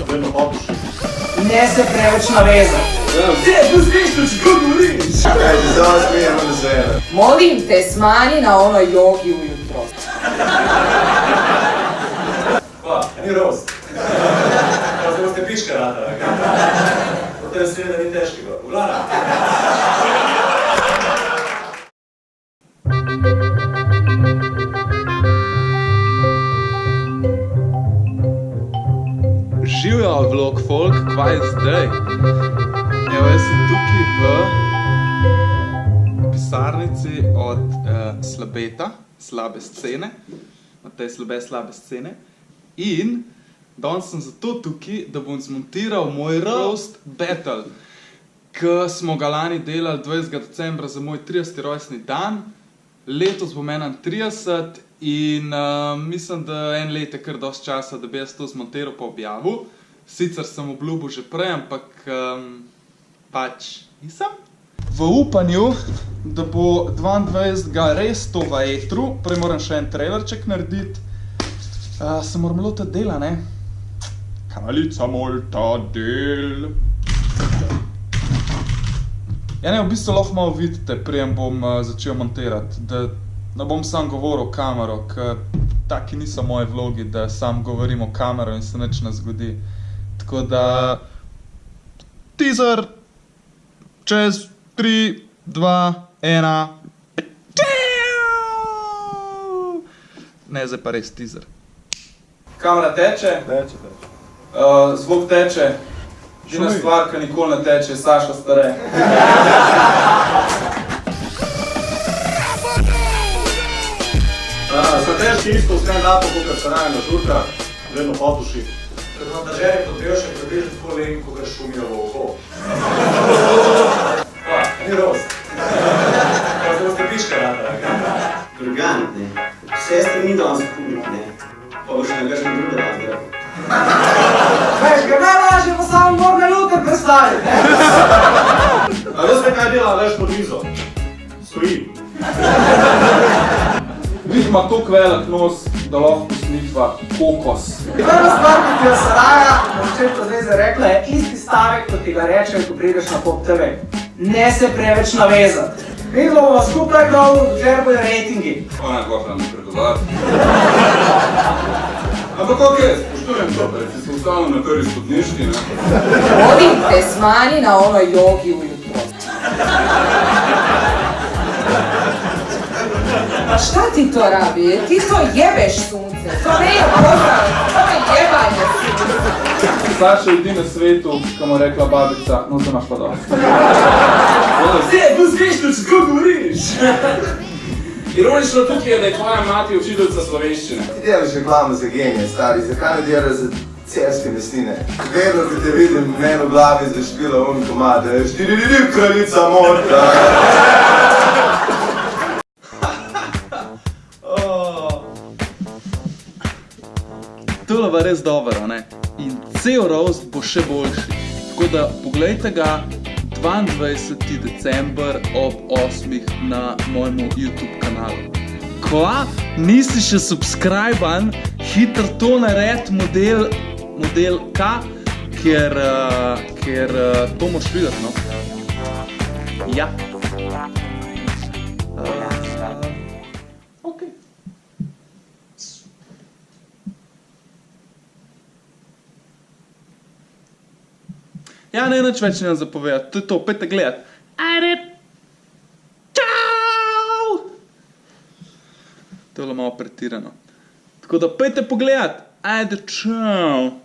Vedno popuši. Ne se preveč navezati. Vse, to smešno, če ko govoriš. Kaj, že zelo smijem, da se ena. Molim te, smanji na ono jogi ujutro. Pa, ni rost. Pa se boste pička rada, kaj? Potem seveda ni težkega. V glavnem. Živjo, vlog folk, kva je zdaj? Evo, jaz sem tukaj v pisarnici od Slabeta, slabe scene, od tej slabe scene. In danes sem zato tukaj, da bom zmontiral moj roast battle, ki smo ga lani delali 20. decembra za moj 30. rojstni dan. Letos bom 31 in mislim, da en let je kar dosti časa, da bi jaz to zmontiral pa objavil. Sicer sem obljubil že prej, ampak pač nisem. V upanju, da bo 22. res to v etru, prej moram še en trailerček narediti, se moram lotiti dela, ne? Kraljica Molta del. Ja, ne, v bistvu lahko malo vidite, prijem bom začel montirati, da ne bom sam govoril o kamero, ker taki niso moje vlogi, da sam govorim o kamero in se nič ne zgodi. Tako da, teaser, čez 3, 2, 1, ne, zdaj pa res teaser. Kamera teče? Teče. Zvok teče. Edina stvar, ki nikoli ne teče, je Saša Stare. Za težki isto vsem dato, kot se raje na žurka, vedno popuši. Kad vam držeri pod Bevšem približno tako lenki, ko ga šumijo v oko. Pa, ni rost. Pa se boste pička rada, kaj? Drugant, ne. Sestre ni danes publik, ne. Pa bo še nekakšen druge dan zdaj. Veš, ga najlažje pa samo morne lute predstaviti, ne? A veste, kaj dela Aleš pod mizo? Stoji. Vid ima toliko velik nos, da lahko snitva kokos. Prva stvar, ki ti jo Saraja na začetku zveze rekla, je isti stavek, ko ti ga rečejo, ko prideš na Pop TV. Ne se preveč navezati. Mi bomo skupaj dolgo, dokler bojo rejtingi. Ona je hvala mi predovati. Ampak ok, spoštujem to, da si se ustavil na prvi stopniški, ne? Molim te, smanji na ono jogi ujutro. Pa šta ti to rabi? Ti to jebeš sunce. To ne je pozdrav, to je jebanje sunce. Saša je edini na svetu, ko mu je rekla babica, no zdaj imaš pa dosti. Vse, to smešno, če ko govoriš. Ironično tukaj je, da je tvoja mati učiteljica slovenščine. Ti delaš reklamo za genije, stari, zakaj ne delaš za cerske mesnine? Vedno, ko te vidim, meni v glavi zašpila komad, kraljica Molta. Tole bo res dobro, ne? In cel roast bo še boljši. Tako da poglejte ga 22. december ob 8. na mojemu YouTube kanalu. Kva? Nisi še subscriban? Hitro to nared model K, ker to moraš videti, no? Ja. Ok. Ja, ne, nič več nemam zapovedati, to je to, pejte gledat. Ajde! Čau! To je bilo malo pretirano. Tako da pejte pogledat. Ajde, čau!